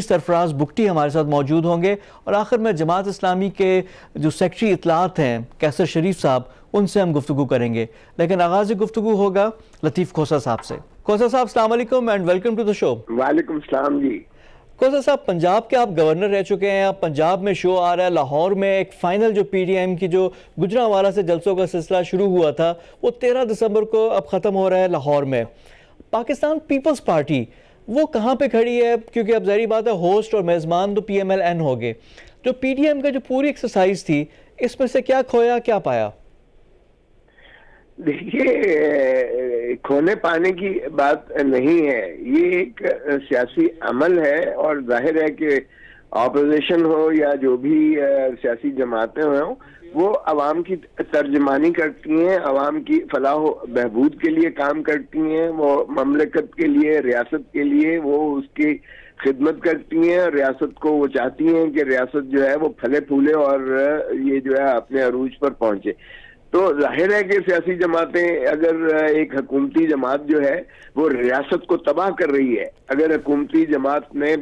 سرفراز بگٹی ہمارے ساتھ موجود ہوں گے اور آخر میں جماعت اسلامی کے جو سیکٹری اطلاعات ہیں کیسر شریف صاحب، ان سے ہم گفتگو کریں گے، لیکن آغاز گفتگو ہوگا لطیف کھوسہ صاحب سے۔ کھوسہ صاحب السلام علیکم اینڈ ویلکم ٹو دا شو۔ وعلیکم السلام جی۔ کھوسہ صاحب، پنجاب کے آپ گورنر رہ چکے ہیں، اب پنجاب میں شو آ رہا ہے، لاہور میں ایک فائنل جو پی ڈی ایم کی جو گجرانوالہ سے جلسوں کا سلسلہ شروع ہوا تھا وہ 13 دسمبر کو اب ختم ہو رہا ہے لاہور میں۔ پاکستان پیپلز پارٹی وہ کہاں پہ کھڑی ہے؟ کیونکہ اب ظاہری بات ہے ہوسٹ اور میزبان تو پی ایم ایل این ہو گئے، جو پی ڈی ایم کا جو پوری ایکسرسائز تھی اس میں سے کیا کھویا کیا پایا؟ دیکھیے، کھونے پانے کی بات نہیں ہے، یہ ایک سیاسی عمل ہے اور ظاہر ہے کہ اپوزیشن ہو یا جو بھی سیاسی جماعتیں ہوں وہ عوام کی ترجمانی کرتی ہیں، عوام کی فلاح و بہبود کے لیے کام کرتی ہیں، وہ مملکت کے لیے، ریاست کے لیے وہ اس کی خدمت کرتی ہیں، ریاست کو وہ چاہتی ہیں کہ ریاست جو ہے وہ پھلے پھولے اور یہ جو ہے اپنے عروج پر پہنچے۔ تو ظاہر ہے کہ سیاسی جماعتیں، اگر ایک حکومتی جماعت جو ہے وہ ریاست کو تباہ کر رہی ہے، اگر حکومتی جماعت نے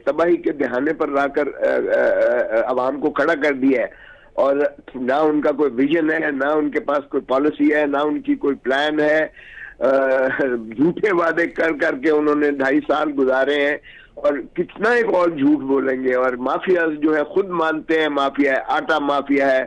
تباہی کے دہانے پر لا کر عوام کو کھڑا کر دیا ہے اور نہ ان کا کوئی ویژن ہے، نہ ان کے پاس کوئی پالیسی ہے، نہ ان کی کوئی پلان ہے، جھوٹے وعدے کر کر کے انہوں نے 2.5 سال گزارے ہیں اور کتنا ایک اور جھوٹ بولیں گے، اور مافیا جو ہے خود مانتے ہیں مافیا ہے، آٹا مافیا ہے،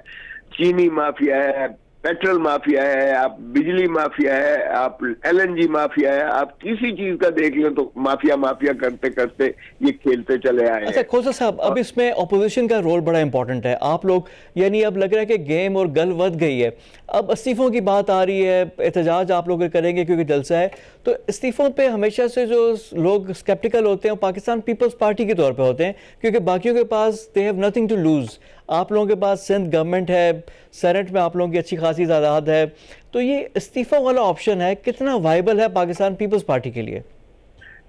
چینی مافیا ہے، پیٹرول مافیا ہے، آپ بجلی مافیا ہے، آپ ایل این جی مافیا ہے، آپ کسی چیز کا دیکھ لیں تو مافیا مافیا کرتے کرتے یہ کھیلتے چلے آئے ہیں۔ اچھا کھوسہ صاحب، اب اس میں اپوزیشن کا رول بڑا امپورٹنٹ ہے، آپ لوگ یعنی اب لگ رہا ہے کہ گیم اور گل ود گئی ہے، اب استعفوں کی بات آ رہی ہے، احتجاج آپ لوگ کریں گے کیونکہ جلسہ ہے، تو استعفوں پہ ہمیشہ سے جو لوگ سکیپٹیکل ہوتے ہیں پاکستان پیپلز پارٹی کے طور پہ ہوتے ہیں، کیونکہ باقیوں کے پاس they have nothing to lose۔ آپ لوگوں کے پاس سندھ گورنمنٹ ہے، سینٹ میں آپ لوگوں کی اچھی خاصی تعداد ہے، تو یہ استعفوں والا آپشن ہے کتنا وائبل ہے پاکستان پیپلز پارٹی کے لیے؟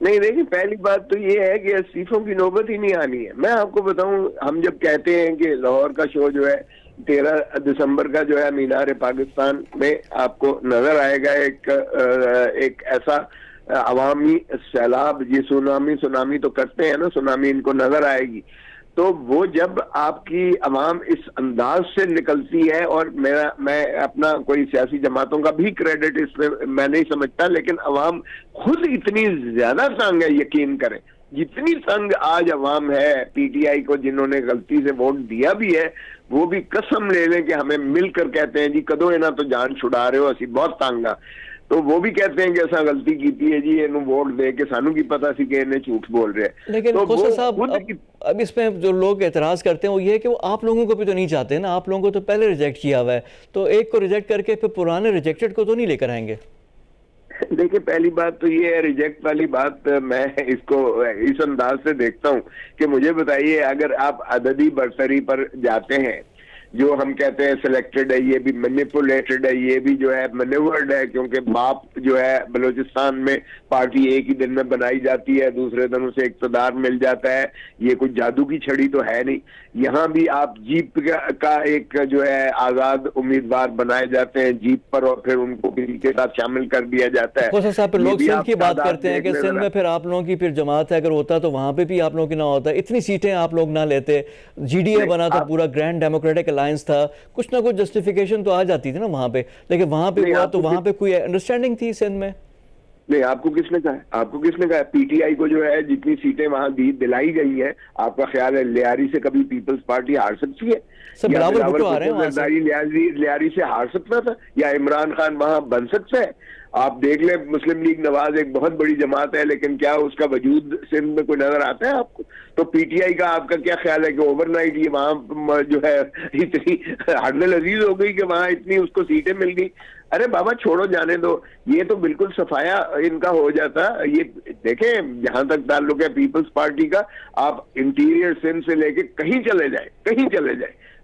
نہیں دیکھیں، پہلی بات تو یہ ہے کہ استعفوں کی نوبت ہی نہیں آنی ہے۔ میں آپ کو بتاؤں، ہم جب کہتے ہیں کہ لاہور کا شو جو ہے 13 دسمبر کا جو ہے مینار پاکستان میں آپ کو نظر آئے گا ایک ایسا عوامی سیلاب، یہ سونامی تو کرتے ہیں نا، سونامی ان کو نظر آئے گی، تو وہ جب آپ کی عوام اس انداز سے نکلتی ہے، اور میں اپنا کوئی سیاسی جماعتوں کا بھی کریڈٹ اس میں نہیں سمجھتا، لیکن عوام خود اتنی زیادہ تنگ ہے، یقین کریں جتنی تنگ آج عوام ہے پی ٹی آئی کو، جنہوں نے غلطی سے ووٹ دیا بھی ہے، وہ بھی قسم لے لیں کہ ہمیں مل کر کہتے ہیں جی کدو انہاں تو جان چھڑا رہے ہو، اسی بہت تنگ ہاں، تو وہ بھی کہتے ہیں کہ ایسا غلطی کی ہے جی، انہوں ووٹ دے کے سانوں کی پتہ سی کہ انہیں جھوٹ بول رہے ہیں۔ لیکن کھوسہ صاحب، اب اس میں جو لوگ اعتراض کرتے ہیں وہ یہ ہے کہ وہ آپ لوگوں کو بھی تو نہیں چاہتے نا، آپ لوگوں کو تو پہلے ریجیکٹ کیا ہوا ہے، تو ایک کو ریجیکٹ کر کے پھر پرانے ریجیکٹڈ کو تو نہیں لے کر آئیں گے؟ دیکھیں، پہلی بات تو یہ ہے، ریجیکٹ والی بات میں اس کو اس انداز سے دیکھتا ہوں کہ مجھے بتائیے، اگر آپ عددی برتری پر جاتے ہیں، جو ہم کہتے ہیں سلیکٹڈ ہے، یہ بھی مینیپولیٹڈ ہے، یہ بھی جو ہے مینیورڈ ہے، کیونکہ باپ جو ہے بلوچستان میں پارٹی ایک ہی دن میں بنائی جاتی ہے، دوسرے دن اسے اقتدار مل جاتا ہے، یہ کوئی جادو کی چھڑی تو ہے نہیں۔ یہاں بھی آپ جیپ کا ایک جو ہے آزاد امیدوار بنائے جاتے ہیں جیپ پر، اور پھر ان کو بل کے ساتھ شامل کر دیا جاتا ہے۔ کھوسہ صاحب، پھر لوگ سندھ کی بات کرتے ہیں کہ سندھ میں پھر آپ لوگوں کی پھر جماعت ہے، اگر ہوتا تو وہاں پہ بھی آپ لوگوں کی نہ ہوتا، اتنی سیٹیں آپ لوگ نہ لیتے، جی ڈی اے بنا تھا، پورا گرینڈ ڈیموکریٹک الائنس تھا، کچھ نہ کچھ جسٹیفیکیشن تو آ جاتی تھی نا وہاں پہ، لیکن وہاں پہ ہوا تو وہاں پہ کوئی انڈرسٹینڈنگ تھی سندھ میں؟ نہیں، آپ کو کس نے کہا ہے؟ آپ کو کس نے کہا ہے؟ پی ٹی آئی کو جو ہے جتنی سیٹیں وہاں دلائی گئی ہیں، آپ کا خیال ہے لیاری سے کبھی پیپلز پارٹی ہار سکتی ہے؟ سب بلاول بھٹو آ رہے ہیں وہاں سے، لیاری سے ہار سکتا تھا، یا عمران خان وہاں بن سکتا ہے؟ آپ دیکھ لیں، مسلم لیگ نواز ایک بہت بڑی جماعت ہے، لیکن کیا اس کا وجود سندھ میں کوئی نظر آتا ہے آپ کو؟ تو پی ٹی آئی کا آپ کا کیا خیال ہے کہ اوور نائٹ یہ وہاں جو ہے اتنی حد لذیذ ہو گئی کہ وہاں اتنی اس کو سیٹیں مل گئی؟ ارے بابا چھوڑو، جانے دو، یہ تو بالکل صفایا ان کا ہو جاتا۔ یہ دیکھیں، جہاں تک تعلق ہے پیپلز پارٹی کا، آپ انٹیریئر سندھ سے لے کے کہیں چلے جائیں،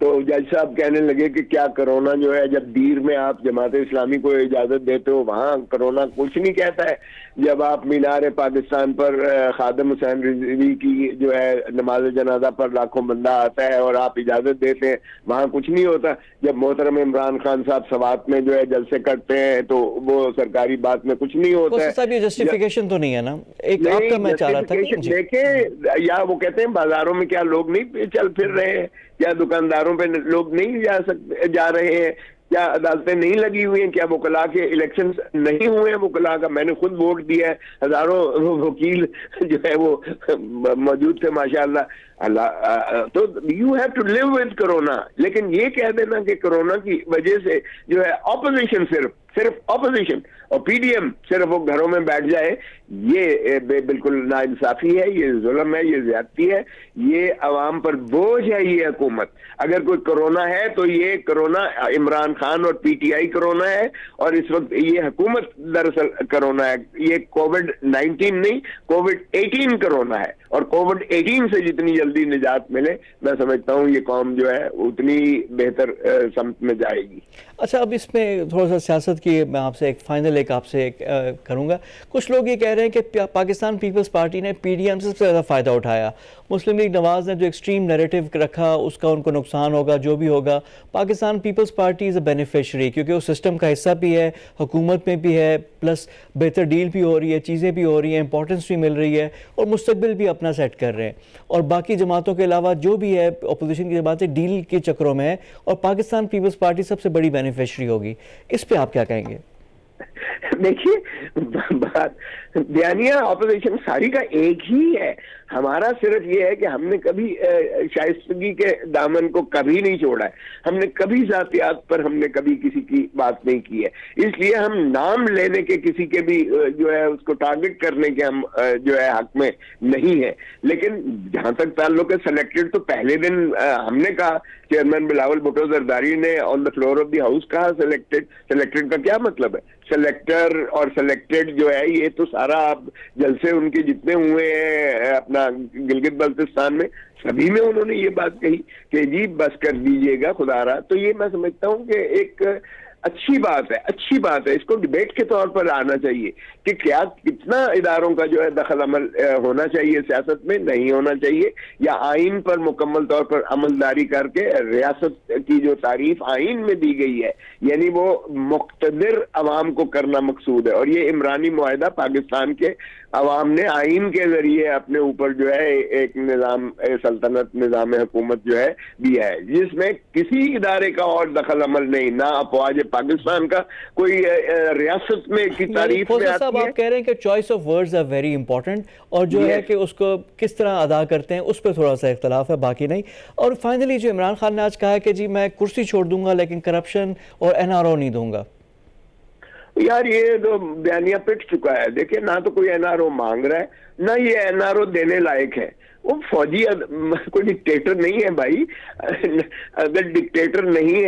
تو جج صاحب کہنے لگے کہ کیا کرونا جو ہے، جب دیر میں آپ جماعت اسلامی کو اجازت دیتے ہو وہاں کرونا کچھ نہیں کہتا ہے، جب آپ مینار پاکستان پر خادم حسین رضوی کی جو ہے نماز جنازہ پر لاکھوں بندہ آتا ہے اور آپ اجازت دیتے ہیں وہاں کچھ نہیں ہوتا، جب محترم عمران خان صاحب سوات میں جو ہے جلسے کرتے ہیں تو وہ سرکاری بات میں کچھ نہیں ہوتا ہے۔ صاحب یہ جسٹیفیکیشن تو نہیں ہے نا، ایک آپ کا میں چاہ رہا تھا جی۔ دیکھیں، یا وہ کہتے ہیں بازاروں میں کیا لوگ نہیں چل پھر رہے ہیں، کیا دکانداروں پہ لوگ نہیں جا رہے ہیں، کیا عدالتیں نہیں لگی ہوئی ہیں، کیا وکلاء کے الیکشن نہیں ہوئے ہیں؟ وکلاء کا میں نے خود ووٹ دیا ہے، ہزاروں وکیل جو ہے وہ موجود تھے ماشاءاللہ۔ تو you have to live with corona, لیکن یہ کہہ دینا کہ کرونا کی وجہ سے جو ہے اپوزیشن صرف اپوزیشن اور پی ڈی ایم صرف وہ گھروں میں بیٹھ جائے، یہ بالکل ناانصافی ہے، یہ ظلم ہے، یہ زیادتی ہے، یہ عوام پر بوجھ ہے۔ یہ حکومت اگر کوئی کرونا ہے تو یہ کرونا عمران خان اور پی ٹی آئی کرونا ہے، اور اس وقت یہ حکومت دراصل کرونا ہے۔ یہ کووڈ-19 نہیں، کووڈ-18 کرونا ہے، اور کووڈ-18 سے جتنی جلدی نجات ملے میں سمجھتا ہوں یہ قوم جو ہے اتنی بہتر سمت میں جائے گی۔ اچھا، اب اس میں تھوڑا سا سیاست کی میں آپ سے ایک آپ سے کروں گا۔ کچھ لوگ یہ کہہ رہے ہیں کہ پاکستان پیپلز پارٹی نے پی ڈی ایم سے زیادہ فائدہ اٹھایا، مسلم لیگ نواز نے جو ایکسٹریم نیریٹو رکھا اس کا ان کو نقصان ہوگا جو بھی ہوگا، Pakistan People's Party is a beneficiary کیونکہ وہ سسٹم کا حصہ بھی ہے، حکومت میں بھی ہے، پلس بہتر ڈیل بھی ہو رہی ہے، چیزیں بھی ہو رہی ہیں، امپورٹنس بھی مل رہی ہے، اور مستقبل بھی اپنا سیٹ کر رہے ہیں، اور باقی جماعتوں کے علاوہ جو بھی ہے اپوزیشن کی جماعتیں ڈیل کے چکروں میں ہے، اور پاکستان پیپلز پارٹی سب سے بڑی بینیفیشری ہوگی۔ اس پہ آپ کیا کہیں گے؟ دیکھیے، بات بیانیہ اپوزیشن ساری کا ایک ہی ہے، ہمارا صرف یہ ہے کہ ہم نے کبھی شائستگی کے دامن کو کبھی نہیں چھوڑا ہے، ہم نے کبھی ذاتیات پر ہم نے کبھی کسی کی بات نہیں کی ہے، اس لیے ہم نام لینے کے کسی کے بھی جو ہے اس کو ٹارگٹ کرنے کے ہم جو ہے حق میں نہیں ہے۔ لیکن جہاں تک تعلق ہے سلیکٹڈ، تو پہلے دن ہم نے کہا، چیئرمین بلاول بھٹو زرداری نے on the floor of the house کہا سلیکٹڈ کا کیا مطلب ہے؟ سلیکٹر اور سلیکٹڈ جو ہے یہ تو سارا آپ جلسے ان کے جتنے ہوئے ہیں اپنا گلگت بلتستان میں سبھی میں انہوں نے یہ بات کہی کہ جی بس کر دیجئے گا خدا را۔ تو یہ میں سمجھتا ہوں کہ ایک اچھی بات ہے، اس کو ڈیبیٹ کے طور پر آنا چاہیے کہ کیا کتنا اداروں کا جو ہے دخل عمل ہونا چاہیے سیاست میں، نہیں ہونا چاہیے، یا آئین پر مکمل طور پر عملداری کر کے ریاست کی جو تعریف آئین میں دی گئی ہے یعنی وہ مقتدر عوام کو کرنا مقصود ہے، اور یہ عمرانی معاہدہ پاکستان کے عوام نے آئین کے ذریعے اپنے اوپر جو ہے ایک نظام سلطنت، نظام حکومت جو ہے دیا ہے، جس میں کسی ادارے کا اور دخل عمل نہیں، نہ افواج پاکستان کا کوئی ریاست میں کی تعریف میں آتی ہے۔ آپ کہہ رہے ہیں کہ choice of words are very important, اور جو ہے کہ اس کو کس طرح ادا کرتے ہیں اس پہ تھوڑا سا اختلاف ہے، باقی نہیں۔ اور فائنلی جو عمران خان نے آج کہا ہے کہ جی میں کرسی چھوڑ دوں گا لیکن کرپشن اور این آر او نہیں دوں گا۔ یار یہ تو بیانیہ پٹ چکا ہے، دیکھیں نہ تو کوئی این آر او مانگ رہا ہے، نہ یہ این آر او دینے لائق ہے۔ وہ فوجی کوئی ڈکٹیٹر نہیں ہے بھائی، اگر ڈکٹیٹر نہیں ہے